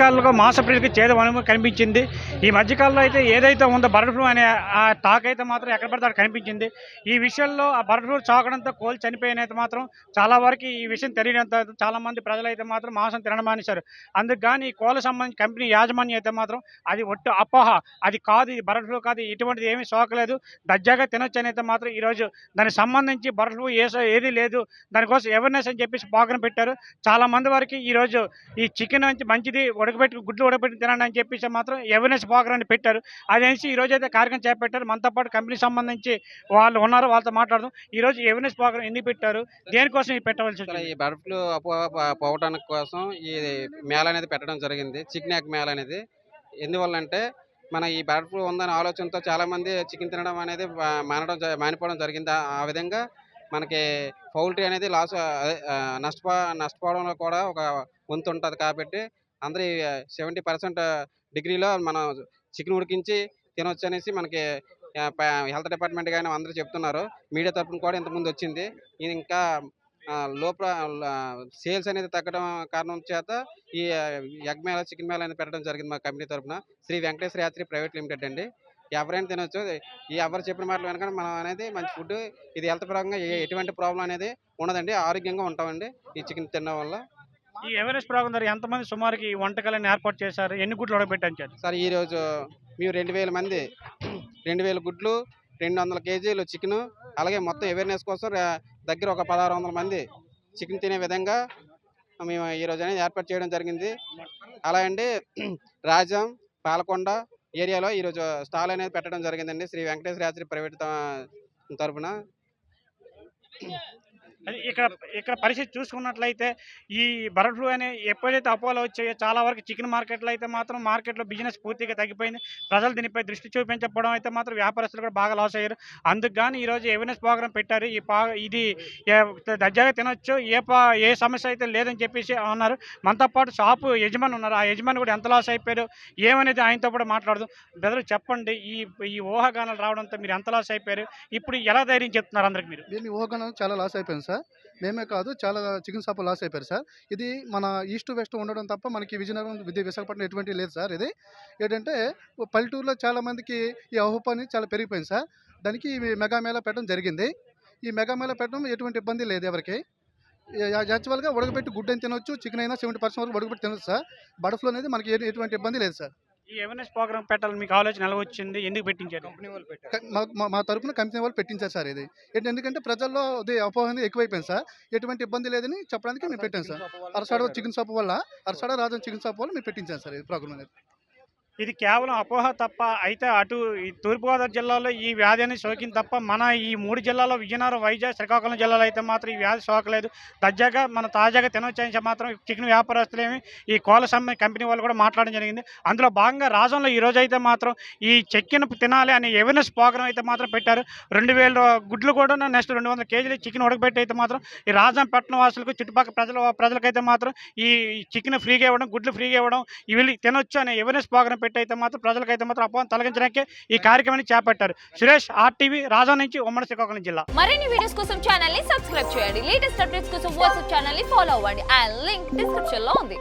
మధ్యకాలంలో మాంసప్రియులకి చేదు అనుభవం కనిపించింది. ఈ మధ్యకాలంలో అయితే ఏదైతే ఉందో బర్డ్ ఫ్లూ అనే ఆ టాక్ అయితే మాత్రం ఎక్కడ పడితే అక్కడ కనిపించింది. ఈ విషయంలో ఆ బర్డ్ ఫ్లూ సోకడంతో కోళ్ళు చనిపోయినైతే మాత్రం చాలా వరకు ఈ విషయం తెలియడంతో చాలామంది ప్రజలైతే మాత్రం మాంసం తినడం మానేశారు. అందుకు గాని ఈ కోళ్ళ సంబంధించి కంపెనీ యాజమాన్యం అయితే మాత్రం అది ఒట్టు అపోహ. అది కాదు, ఇది బర్డ్ ఫ్లూ కాదు, ఇటువంటిది ఏమీ సోకలేదు, దర్జాగా తినొచ్చని అయితే మాత్రం ఈరోజు దానికి సంబంధించి బర్డ్ ఫ్లూ ఏదీ లేదు, దానికోసం అవేర్నెస్ అని చెప్పేసి ప్రోగ్రాం పెట్టారు. చాలా మంది వరకు ఈరోజు ఈ చికెన్ మంచిది, గుడ్లు ఉడకబెట్టి తినండి అని చెప్పేసి మాత్రం అవేర్నెస్ ప్రోగ్రాన్ని పెట్టారు. అదేసి ఈ రోజు అయితే కార్యక్రమం చేపట్టారు. మనతో పాటు కంపెనీ సంబంధించి వాళ్ళు ఉన్నారు, వాళ్ళతో మాట్లాడదాం. ఈ రోజు అవేర్నెస్ ప్రోగ్రాం ఎందుకు పెట్టారు, దేనికోసం ఇది పెట్టవలసి ఇక్కడ వచ్చింది? ఈ బర్డ్ ఫ్లూ అపోహ పోవటానికి కోసం ఈ మేళ అనేది పెట్టడం జరిగింది. చికెన్ యాక్ మేళ అనేది. ఎందువల్లంటే మన ఈ బర్డ్ ఫ్లూ ఉందనే ఆలోచనతో చాలామంది చికెన్ తినడం అనేది మానిపోవడం జరిగింది. ఆ విధంగా మనకి పౌల్ట్రీ అనేది నష్టపోవడంలో కూడా ఒక వంతు ఉంటది కాబట్టి అందరూ ఈ 70% డిగ్రీలో మనం చికెన్ ఉడికించి తినొచ్చనేసి మనకి హెల్త్ డిపార్ట్మెంట్ గాని అందరూ చెప్తున్నారు. మీడియా తరపున కూడా ఇంతకుముందు వచ్చింది. ఇది ఇంకా లో ప్ర సేల్స్ అనేది తగ్గడం కారణం చేత ఈ ఎగ్ మేళ, చికెన్ మేళ అనేది పెట్టడం జరిగింది మా కంపెనీ తరపున. శ్రీ వెంకటేశ్వర యాత్రి ప్రైవేట్ లిమిటెడ్ అండి. ఎవరైనా తినొచ్చు. ఎవరు చెప్పిన మాటలు వినకుండా మనం అనేది మంచి ఫుడ్, ఇది హెల్త్ పరంగా ఎటువంటి ప్రాబ్లం అనేది ఉండదండి. ఆరోగ్యంగా ఉంటామండి ఈ చికెన్ తినడం వల్ల. ఈ అవేర్నెస్ ప్రోగ్రాం ద్వారా ఎంతమంది సుమారుకి ఈ వంటకాలను ఏర్పాటు చేశారు, ఎన్ని గుడ్లు ఉడకబెట్టారు? సార్ ఈరోజు మేము 2000 మంది 2000 గుడ్లు, 200 కేజీలు చికెను, అలాగే మొత్తం అవేర్నెస్ కోసం దగ్గర ఒక 1600 మంది చికెన్ తినే విధంగా మేము ఈరోజు అనేది ఏర్పాటు చేయడం జరిగింది. అలా అండి రాజం, పాలకొండ ఏరియాలో ఈరోజు స్టాల్ అనేది పెట్టడం జరిగిందండి శ్రీ వెంకటేశ్వర యాత్రి ప్రైవేట్ తరపున. అది ఇక్కడ ఇక్కడ పరిస్థితి చూసుకున్నట్లయితే ఈ బర్డ్ ఫ్లూ అనే ఎప్పుడైతే అపోలో వచ్చాయో చాలా వరకు చికెన్ మార్కెట్లో అయితే మాత్రం మార్కెట్లో బిజినెస్ పూర్తిగా తగ్గిపోయింది. ప్రజలు దీనిపై దృష్టి చూపించకపోవడం అయితే మాత్రం వ్యాపారస్తులు కూడా బాగా లాస్ అయ్యారు. అందుకు గాని ఈరోజు అవేర్నెస్ ప్రోగ్రాం పెట్టారు. ఇది దర్జాగా తినొచ్చు, ఏ సమస్య అయితే లేదని చెప్పేసి అన్నారు. మనతో పాటు షాపు యజమాని ఉన్నారు. ఆ యజమాని కూడా ఎంత లాస్ అయిపోయారు ఏమనేది ఆయనతో కూడా మాట్లాడదాం. బ్రదర్ చెప్పండి, ఈ ఊహాగానాలు రావడంతో మీరు ఎంత లాస్ అయిపోయారు, ఇప్పుడు ఎలా ధైర్యం చెప్తున్నారు అందరికి మీరు? దీన్ని ఊహగానాలు చాలా లాస్ అయిపోయింది సార్. మేమే కాదు, చాలా చికెన్ షాపు లాస్ అయిపోయారు సార్. ఇది మన ఈస్ట్ వెస్ట్ ఉండడం తప్ప మనకి విజయనగరం, విశాఖపట్నం ఎటువంటి లేదు సార్. ఇది ఏంటంటే పల్లెటూరులో చాలా మందికి ఈ అహోపాని చాలా పెరిగిపోయింది సార్. దానికి ఈ మెగా మేళా పెట్టడం జరిగింది. ఈ మెగా మేళా పెట్టడం ఎటువంటి ఇబ్బంది లేదు ఎవరికి. యాక్చువల్గా ఉడకబెట్టి గుడ్డు అని తినొచ్చు, చికెన్ అయినా 70% వరకు ఉడకబెట్టి తినొచ్చు సార్. బర్డ్ ఫ్లూ అనేది మనకి ఎటువంటి ఇబ్బంది లేదు సార్. ఈ అవేర్నెస్ ప్రోగ్రామ్ పెట్టాలని మీకు ఆలోచన ఎలా వచ్చింది, ఎందుకు పెట్టించారు? కంపెనీ వాళ్ళు పెట్టారు. మా తరపున కంపెనీ వాళ్ళు పెట్టించారు సార్. ఇది ఎందుకంటే ప్రజల్లో అపోహ అనేది ఎక్కువైపోయింది సార్. ఎటువంటి ఇబ్బంది లేదని చెప్పడానికి మేము పెట్టాం సార్. అరసాడ చికెన్ షాప్ వల్ల, అరసాడ రాజన్ చికెన్ షాప్ వల్ల మేము పెట్టించాం సార్ ఈ ప్రోగ్రామ్ అనేది. ఇది కేవలం అపోహ తప్ప, అయితే అటు ఈ తూర్పుగోదావరి జిల్లాలో ఈ వ్యాధి అనేది సోకింది తప్ప మన ఈ 3 జిల్లాలో విజయనగరం, వైజాగ్, శ్రీకాకుళం జిల్లాలో అయితే మాత్రం ఈ వ్యాధి సోకలేదు. దర్జాగా మన తాజాగా తినొచ్చని మాత్రం చికెన్ వ్యాపారస్తులేమి ఈ కోళ్ళ సంబంధించిన కంపెనీ వాళ్ళు కూడా మాట్లాడడం జరిగింది. అందులో భాగంగా రాజంలో ఈ రోజు అయితే మాత్రం ఈ చికెన్ తినాలి అనే అవేర్నెస్ ప్రోగ్రాం అయితే మాత్రం పెట్టారు. 2000 గుడ్లు కూడా నెక్స్ట్ 200 కేజీలు చికెన్ ఉడకబెట్టి అయితే మాత్రం ఈ రాజంపట్నం వాసులకు, చుట్టుపక్కల ప్రజలకైతే మాత్రం ఈ చికెన్ ఫ్రీగా ఇవ్వడం, గుడ్లు ఫ్రీగా ఇవ్వడం, ఇవి తినొచ్చు అనే అవేర్నెస్ ప్రోగ్రాం అయితే మాత్రం ప్రజలకైతే మాత్రం అపోహను తొలగించడానికి ఈ కార్యక్రమాన్ని చేపట్టారు. సురేష్, RTV, రాజా నుంచి, ఉమ్మడి శ్రీకాకుళం జిల్లా. మరిన్ని వీడియోస్ కోసం ఛానల్ ని సబ్స్క్రైబ్ చేయండి. లేటెస్ట్ అప్డేట్స్ కోసం వాట్సాప్ ఛానల్ ని ఫాలో అవ్వండి. ఆ లింక్ డిస్క్రిప్షన్ లో ఉంది.